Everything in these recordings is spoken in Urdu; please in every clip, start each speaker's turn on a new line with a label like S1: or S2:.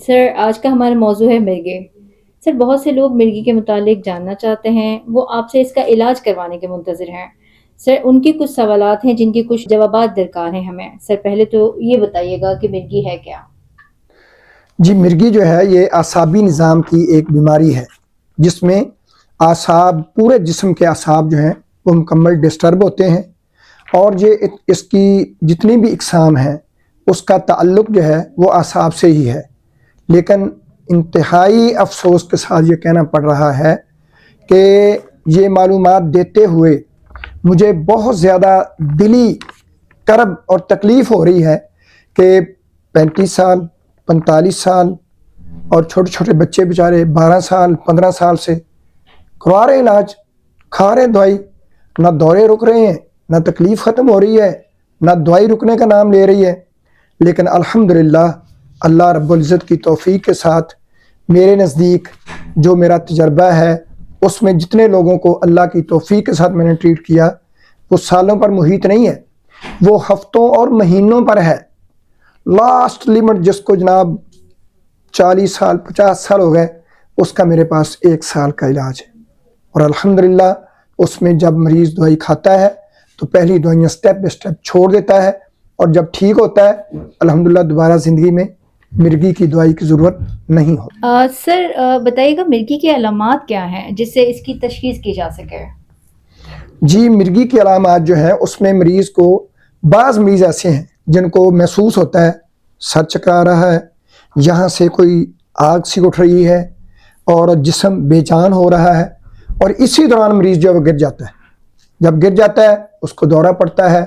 S1: سر آج کا ہمارا موضوع ہے مرغے۔ سر بہت سے لوگ مرغی کے متعلق جاننا چاہتے ہیں، وہ آپ سے اس کا علاج کروانے کے منتظر ہیں۔ سر ان کے کچھ سوالات ہیں جن کے کچھ جوابات درکار ہیں ہمیں۔ سر پہلے تو یہ بتائیے گا کہ مرغی ہے کیا؟
S2: جی مرگی جو ہے یہ اعصابی نظام کی ایک بیماری ہے جس میں اعصاب پورے جسم کے اعصاب جو ہیں وہ مکمل ڈسٹرب ہوتے ہیں، اور یہ اس کی جتنی بھی اقسام ہیں اس کا تعلق جو ہے وہ اعصاب سے ہی ہے۔ لیکن انتہائی افسوس کے ساتھ یہ کہنا پڑ رہا ہے کہ یہ معلومات دیتے ہوئے مجھے بہت زیادہ دلی کرب اور تکلیف ہو رہی ہے کہ 35 سال 45 سال اور چھوٹے چھوٹے بچے بیچارے 12 سال 15 سال سے کروا رہے علاج، کھا رہے دوائی، نہ دورے رک رہے ہیں، نہ تکلیف ختم ہو رہی ہے، نہ دوائی رکنے کا نام لے رہی ہے۔ لیکن الحمدللہ اللہ رب العزت کی توفیق کے ساتھ میرے نزدیک جو میرا تجربہ ہے اس میں جتنے لوگوں کو اللہ کی توفیق کے ساتھ میں نے ٹریٹ کیا وہ سالوں پر محیط نہیں ہے، وہ ہفتوں اور مہینوں پر ہے۔ لاسٹ لیمٹ جس کو جناب 40 سال 50 سال ہو گئے اس کا میرے پاس 1 سال کا علاج ہے، اور الحمدللہ اس میں جب مریض دوائی کھاتا ہے تو پہلی دوائیاں سٹیپ بائی سٹیپ چھوڑ دیتا ہے، اور جب ٹھیک ہوتا ہے الحمدللہ دوبارہ زندگی میں مرگی کی دوائی کی ضرورت نہیں ہوتی۔
S1: سر بتائیے گا مرغی کی علامات کیا ہیں جس سے اس کی تشخیص کی جا سکے؟
S2: جی مرگی کی علامات جو ہیں اس میں مریض کو بعض مریض ایسے ہیں جن کو محسوس ہوتا ہے سر چکرا رہا ہے، یہاں سے کوئی آگ سی اٹھ رہی ہے اور جسم بے جان ہو رہا ہے، اور اسی دوران مریض جو ہے وہ گر جاتا ہے۔ جب گر جاتا ہے اس کو دورہ پڑتا ہے۔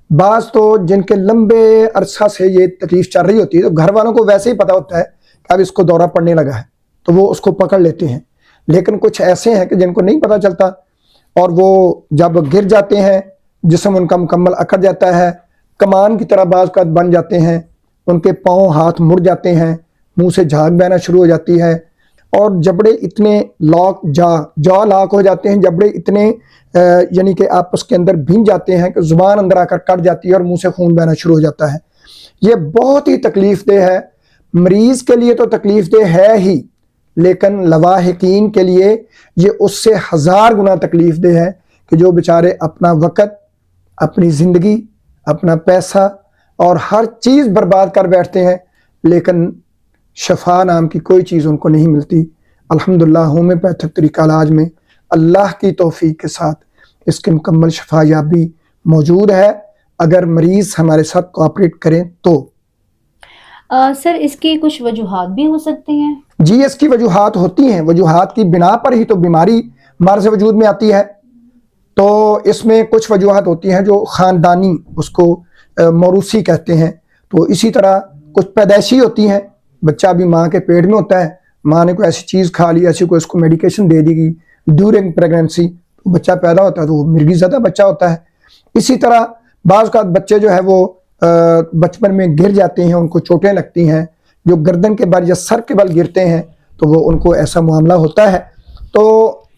S2: بعض تو جن کے لمبے عرصہ سے یہ تکلیف چل رہی ہوتی ہے تو گھر والوں کو ویسے ہی پتہ ہوتا ہے کہ اب اس کو دورہ پڑنے لگا ہے تو وہ اس کو پکڑ لیتے ہیں، لیکن کچھ ایسے ہیں کہ جن کو نہیں پتہ چلتا، اور وہ جب گر جاتے ہیں جسم ان کا مکمل اکڑ جاتا ہے، کمان کی طرح بعض کا بن جاتے ہیں، ان کے پاؤں ہاتھ مڑ جاتے ہیں، منہ سے جھاگ بہنا شروع ہو جاتی ہے، اور جبڑے اتنے لاک جا لاک ہو جاتے ہیں، جبڑے اتنے یعنی کہ آپس کے اندر بھن جاتے ہیں کہ زبان اندر آ کر کٹ جاتی ہے اور منہ سے خون بہنا شروع ہو جاتا ہے۔ یہ بہت ہی تکلیف دہ ہے، مریض کے لیے تو تکلیف دہ ہے ہی، لیکن لواحقین کے لیے یہ اس سے 1000 گنا تکلیف دہ ہے کہ جو بیچارے اپنا وقت، اپنی زندگی، اپنا پیسہ اور ہر چیز برباد کر بیٹھتے ہیں، لیکن شفا نام کی کوئی چیز ان کو نہیں ملتی۔ الحمدللہ ہومیوپیتھک طریقہ علاج میں اللہ کی توفیق کے ساتھ اس کی مکمل شفا یابی موجود ہے اگر مریض ہمارے ساتھ کوآپریٹ کریں تو۔
S1: سر اس کی کچھ وجوہات بھی ہو سکتی ہیں؟
S2: جی اس کی وجوہات ہوتی ہیں، وجوہات کی بنا پر ہی تو بیماری مرض وجود میں آتی ہے۔ تو اس میں کچھ وجوہات ہوتی ہیں جو خاندانی، اس کو موروثی کہتے ہیں، تو اسی طرح کچھ پیدائشی ہوتی ہیں، بچہ بھی ماں کے پیٹ میں ہوتا ہے، ماں نے کوئی ایسی چیز کھا لی، ایسی کوئی اس کو میڈیکیشن دے دی گئی ڈیورنگ پریگننسی، بچہ پیدا ہوتا ہے تو وہ مرگی زدہ بچہ ہوتا ہے۔ اسی طرح بعض اوقات بچے جو ہے وہ بچپن میں گر جاتے ہیں، ان کو چوٹیں لگتی ہیں، جو گردن کے بل یا سر کے بل گرتے ہیں تو وہ ان کو ایسا معاملہ ہوتا ہے۔ تو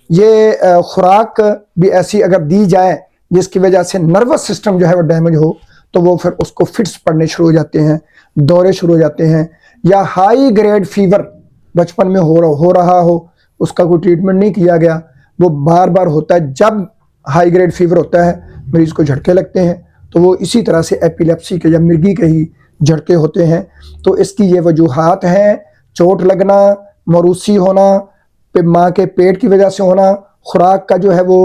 S2: یہ خوراک بھی ایسی اگر دی جائے جس کی وجہ سے نروس سسٹم جو ہے وہ ڈیمیج ہو تو وہ پھر اس کو فٹس پڑنے شروع ہو جاتے ہیں، دورے شروع ہو جاتے ہیں، یا ہائی گریڈ فیور بچپن میں ہو رہا ہو، اس کا کوئی ٹریٹمنٹ نہیں کیا گیا، وہ بار بار ہوتا ہے۔ جب ہائی گریڈ فیور ہوتا ہے مریض کو جھٹکے لگتے ہیں تو وہ اسی طرح سے ایپیلیپسی کے یا مرگی کے ہی جھٹکے ہوتے ہیں۔ تو اس کی یہ وجوہات ہیں، چوٹ لگنا، موروثی ہونا، ماں کے پیٹ کی وجہ سے ہونا، خوراک کا جو ہے وہ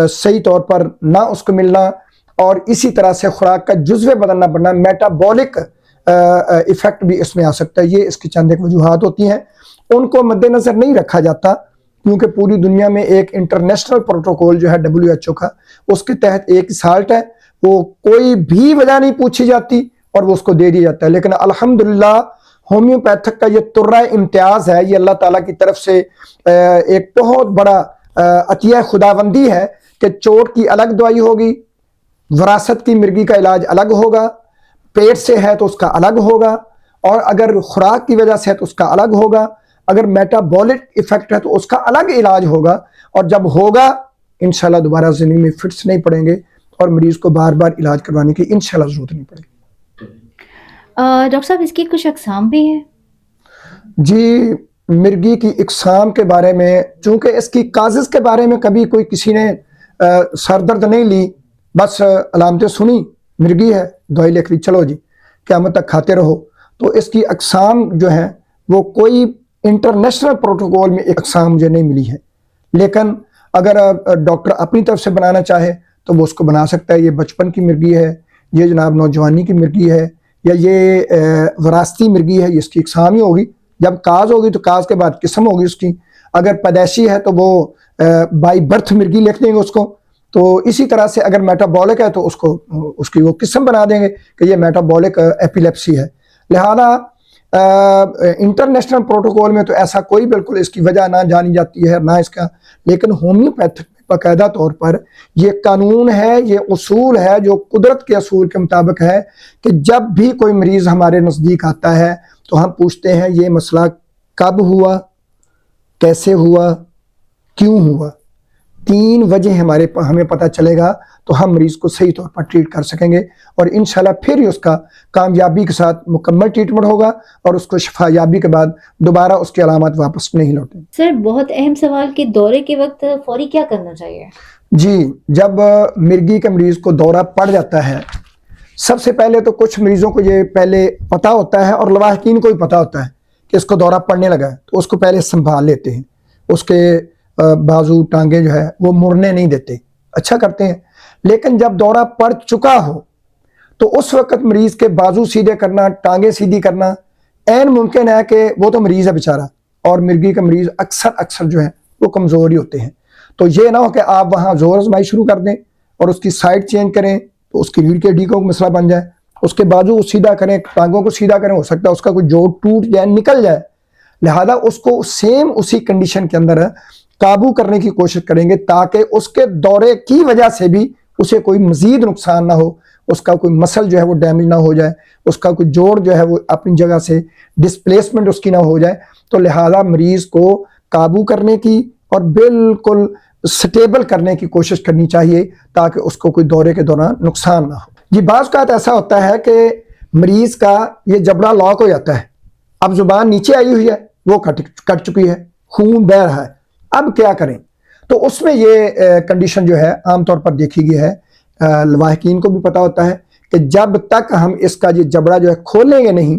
S2: صحیح طور پر نہ اس کو ملنا، اور اسی طرح سے خوراک کا جزوے بدلنا پڑنا، میٹابولک ایفیکٹ بھی اس میں آ سکتا ہے۔ یہ اس کی چند ایک وجوہات ہوتی ہیں، ان کو مد نظر نہیں رکھا جاتا کیونکہ پوری دنیا میں ایک انٹرنیشنل پروٹوکول جو ہے WHO کا، اس کے تحت ایک سالٹ ہے، وہ کوئی بھی وجہ نہیں پوچھی جاتی اور وہ اس کو دے دیا جاتا ہے۔ لیکن الحمدللہ ہومیوپیتھک کا یہ ترہ امتیاز ہے، یہ اللہ تعالیٰ کی طرف سے ایک بہت بڑا عطیہ خداوندی ہے کہ چوٹ کی الگ دوائی ہوگی، وراثت کی مرگی کا علاج الگ ہوگا، پیٹ سے ہے تو اس کا الگ ہوگا، اور اگر خوراک کی وجہ سے ہے تو اس کا الگ ہوگا، اگر میٹابولک ایفیکٹ ہے تو اس کا الگ علاج ہوگا، اور جب ہوگا انشاءاللہ دوبارہ زندگی میں فٹس نہیں پڑیں گے اور مریض کو بار بار علاج کروانے کی انشاءاللہ ضرورت نہیں پڑے گی۔
S1: ڈاکٹر صاحب اس کی کچھ اقسام بھی ہیں؟
S2: جی مرگی کی اقسام کے بارے میں، چونکہ اس کی کازز کے بارے میں کبھی کوئی کسی نے سر درد نہیں لی، بس علامتیں سنی، مرگی ہے، دوائی لکھ لی، چلو جی قیامت تک کھاتے رہو. تو اس کی اقسام جو ہیں وہ کوئی انٹرنیشنل پروٹوکول میں اقسام مجھے نہیں ملی ہے، لیکن اگر ڈاکٹر اپنی طرف سے بنانا چاہے تو وہ اس کو بنا سکتا ہے. یہ بچپن کی مرگی ہے، یہ جناب نوجوانی کی مرگی ہے، یا یہ وراثتی مرگی ہے، اس کی اقسام ہی ہوگی. جب کاز ہوگی تو کاز کے بعد قسم ہوگی اس کی. اگر پیدائشی ہے تو وہ بائی برتھ مرگی لکھ دیں گے اس کو. تو اسی طرح سے اگر میٹابولک ہے تو اس کی وہ قسم بنا دیں گے کہ یہ میٹابولک ایپیلیپسی ہے. لہذا انٹرنیشنل پروٹوکول میں تو ایسا کوئی بالکل اس کی وجہ نہ جانی جاتی ہے، نہ اس کا. لیکن ہومیوپیتھک میں باقاعدہ طور پر یہ قانون ہے، یہ اصول ہے جو قدرت کے اصول کے مطابق ہے کہ جب بھی کوئی مریض ہمارے نزدیک آتا ہے تو ہم پوچھتے ہیں یہ مسئلہ کب ہوا، کیسے ہوا، کیوں ہوا. 3 وجہ ہمیں پتہ چلے گا تو ہم مریض کو صحیح طور پر ٹریٹ کر سکیں گے، اور انشاءاللہ پھر ہی اس کا کامیابی کے ساتھ مکمل ٹریٹمنٹ ہوگا اور اس کو شفا یابی کے بعد دوبارہ اس کی علامات واپس نہیں لوٹیں.
S1: سر بہت اہم سوال کہ دورے کے وقت فوری کیا کرنا چاہیے؟
S2: جی جب مرگی کے مریض کو دورہ پڑ جاتا ہے، سب سے پہلے تو کچھ مریضوں کو یہ پہلے پتہ ہوتا ہے اور لواحقین کو بھی پتہ ہوتا ہے کہ اس کو دورہ پڑنے لگا ہے، تو اس کو پہلے سنبھال لیتے ہیں. اس کے بازو ٹانگیں جو ہے وہ مڑنے نہیں دیتے، اچھا کرتے ہیں. لیکن جب دورہ پڑ چکا ہو تو اس وقت مریض کے بازو سیدھے کرنا، ٹانگیں سیدھی کرنا عین ممکن ہے کہ وہ تو مریض ہے بیچارہ، اور مرگی کا مریض اکثر جو ہے وہ کمزور ہی ہوتے ہیں. تو یہ نہ ہو کہ آپ وہاں زور آزمائی شروع کر دیں اور اس کی سائڈ چینج کریں تو اس کی ریڑھ کے ہڈی کو مسئلہ بن جائے. اس کے بازو سیدھا کریں، ٹانگوں کو سیدھا کریں، ہو سکتا ہے اس کا کوئی جوڑ ٹوٹ جائے، نکل جائے. لہذا اس کو سیم اسی کنڈیشن کے اندر قابو کرنے کی کوشش کریں گے تاکہ اس کے دورے کی وجہ سے بھی اسے کوئی مزید نقصان نہ ہو، اس کا کوئی مسل جو ہے وہ ڈیمیج نہ ہو جائے، اس کا کوئی جوڑ جو ہے وہ اپنی جگہ سے ڈسپلیسمنٹ اس کی نہ ہو جائے. تو لہذا مریض کو قابو کرنے کی اور بالکل سٹیبل کرنے کی کوشش کرنی چاہیے تاکہ اس کو کوئی دورے کے دوران نقصان نہ ہو. جی بعض اوقات ایسا ہوتا ہے کہ مریض کا یہ جبڑا لاک ہو جاتا ہے، اب زبان نیچے آئی ہوئی ہے، وہ کٹ چکی ہے، خون بہہ رہا ہے، اب کیا کریں؟ تو اس میں یہ کنڈیشن جو ہے عام طور پر دیکھی گئی ہے، لواحقین کو بھی پتہ ہوتا ہے کہ جب تک ہم اس کا یہ جبڑا جو ہے کھولیں گے نہیں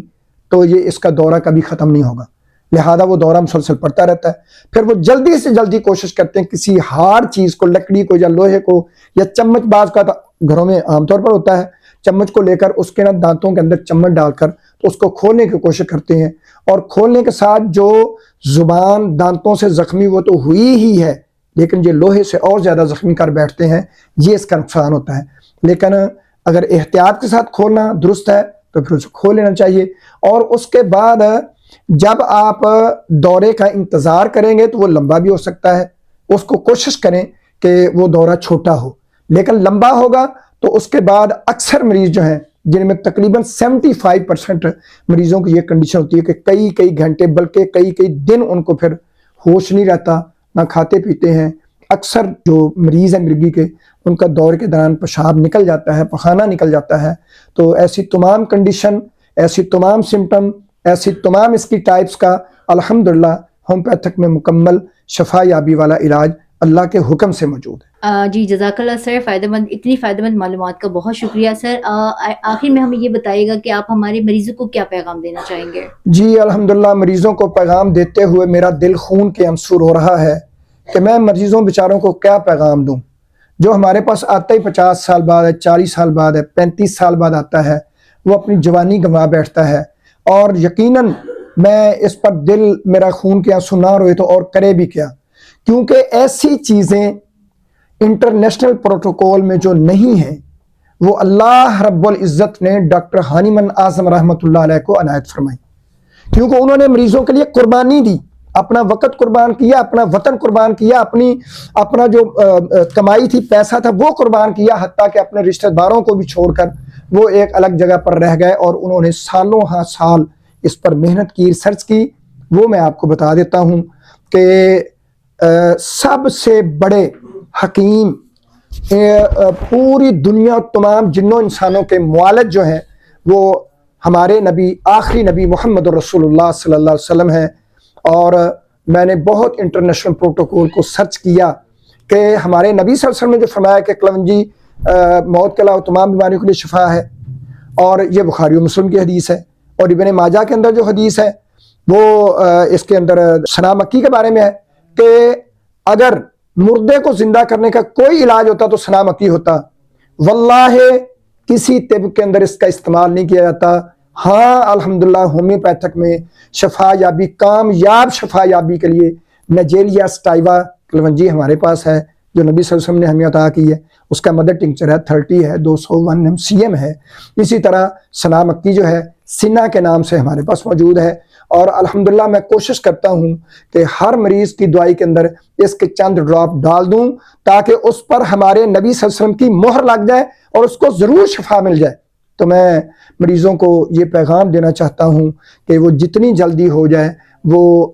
S2: تو یہ اس کا دورہ کبھی ختم نہیں ہوگا. لہذا وہ دورہ مسلسل پڑتا رہتا ہے. پھر وہ جلدی سے جلدی کوشش کرتے ہیں کسی ہارڈ چیز کو، لکڑی کو یا لوہے کو یا چمچ، بعض کا گھروں میں عام طور پر ہوتا ہے، چمچ کو لے کر اس کے دانتوں کے اندر چمچ ڈال کر تو اس کو کھولنے کی کوشش کرتے ہیں. اور کھولنے کے ساتھ جو زبان دانتوں سے زخمی وہ تو ہوئی ہی ہے، لیکن یہ لوہے سے اور زیادہ زخمی کر بیٹھتے ہیں، یہ اس کا نقصان ہوتا ہے. لیکن اگر احتیاط کے ساتھ کھولنا درست ہے تو پھر اسے کھول لینا چاہیے. اور اس کے بعد جب آپ دورے کا انتظار کریں گے تو وہ لمبا بھی ہو سکتا ہے، اس کو کوشش کریں کہ وہ دورہ چھوٹا ہو، لیکن لمبا ہوگا تو اس کے بعد اکثر مریض جو ہیں جن میں تقریباً 75% مریضوں کی یہ کنڈیشن ہوتی ہے کہ کئی گھنٹے بلکہ کئی دن ان کو پھر ہوش نہیں رہتا، نہ کھاتے پیتے ہیں. اکثر جو مریض ہیں مرگی کے، ان کا دورے کے دوران پیشاب نکل جاتا ہے، پخانہ نکل جاتا ہے. تو ایسی تمام کنڈیشن، ایسی تمام سمٹم، ایسی تمام اس کی ٹائپس کا الحمدللہ ہومیوپیتھک میں مکمل شفا یابی والا علاج اللہ کے حکم سے موجود ہے.
S1: جی جزاک اللہ سر، اتنی فائدہ مند معلومات کا بہت شکریہ سر. آخر میں ہمیں یہ بتائیے گا کہ آپ ہمارے مریضوں کو کیا پیغام دینا چاہیں گے؟
S2: جی الحمدللہ مریضوں کو پیغام دیتے ہوئے میرا دل خون کے انصور ہو رہا ہے کہ میں مریضوں بیچاروں کو کیا پیغام دوں. جو ہمارے پاس آتا ہی 50 سال بعد ہے، 40 سال بعد ہے، 35 سال بعد آتا ہے، وہ اپنی جوانی گنوا بیٹھتا ہے. اور یقیناً میں اس پر دل میرا خون کے آنسو نہ روئے تو اور کرے بھی کیا، کیونکہ ایسی چیزیں انٹرنیشنل پروٹوکول میں جو نہیں ہیں وہ اللہ رب العزت نے ڈاکٹر ہانیمن اعظم رحمۃ اللہ علیہ کو عنایت فرمائی، کیونکہ انہوں نے مریضوں کے لیے قربانی دی، اپنا وقت قربان کیا، اپنا وطن قربان کیا، اپنا جو کمائی تھی، پیسہ تھا، وہ قربان کیا، حتیٰ کہ اپنے رشتہ داروں کو بھی چھوڑ کر وہ ایک الگ جگہ پر رہ گئے اور انہوں نے سالوں ہاں سال اس پر محنت کی، ریسرچ کی. وہ میں آپ کو بتا دیتا ہوں کہ سب سے بڑے حکیم پوری دنیا تمام جنوں انسانوں کے معالج جو ہیں وہ ہمارے نبی آخری نبی محمد رسول اللہ صلی اللہ علیہ وسلم ہے، اور میں نے بہت انٹرنیشنل پروٹوکول کو سرچ کیا کہ ہمارے نبی صلی اللہ علیہ وسلم نے جو فرمایا کہ کلونجی موت کے علاوہ تمام بیماریوں کے لیے شفا ہے، اور یہ بخاری و مسلم کی حدیث ہے، اور ابن ماجہ کے اندر جو حدیث ہے وہ اس کے اندر ثنا مکی کے بارے میں ہے کہ اگر مردے کو زندہ کرنے کا کوئی علاج ہوتا تو ثنا مکی ہوتا۔ واللہ کسی طب کے اندر اس کا استعمال نہیں کیا جاتا۔ ہاں الحمدللہ ہومیوپیتھک میں شفا یابی، کامیاب شفا یابی کے لیے نجیلیا سٹائیوا کلونجی ہمارے پاس ہے جو نبی صلی اللہ علیہ وسلم نے ہمیں عطا کی ہے، اس کا مدر ٹنکچر ہے 30 ہے، 201 MCM ہے۔ اسی طرح ثنا مکی جو ہے سنا کے نام سے ہمارے پاس موجود ہے، اور الحمدللہ میں کوشش کرتا ہوں کہ ہر مریض کی دوائی کے اندر اس کے چند ڈراپ ڈال دوں تاکہ اس پر ہمارے نبی صلی اللہ علیہ وسلم کی مہر لگ جائے اور اس کو ضرور شفا مل جائے۔ تو میں مریضوں کو یہ پیغام دینا چاہتا ہوں کہ وہ جتنی جلدی ہو جائے وہ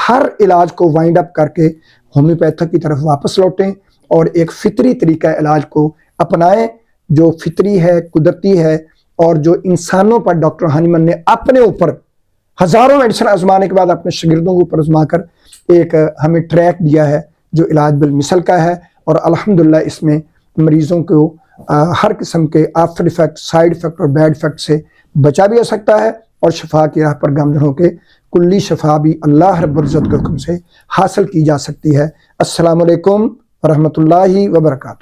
S2: ہر علاج کو وائنڈ اپ کر کے ہومیوپیتھک کی طرف واپس لوٹیں اور ایک فطری طریقہ علاج کو اپنائیں جو فطری ہے، قدرتی ہے، اور جو انسانوں پر ڈاکٹر ہانیمن نے اپنے اوپر ہزاروں میڈیسن آزمانے کے بعد اپنے شاگردوں کے اوپر آزما کر ایک ہمیں ٹریک دیا ہے جو علاج بالمثل کا ہے، اور الحمدللہ اس میں مریضوں کو ہر قسم کے آفٹر ایفیکٹ، سائیڈ ایفیکٹ اور بیڈ ایفیکٹ سے بچا بھی جا سکتا ہے، اور شفا کی راہ پر گامزن ہو کے کلی شفا بھی اللہ رب العزت کے حکم سے حاصل کی جا سکتی ہے۔ السلام علیکم ورحمۃ اللہ وبرکاتہ۔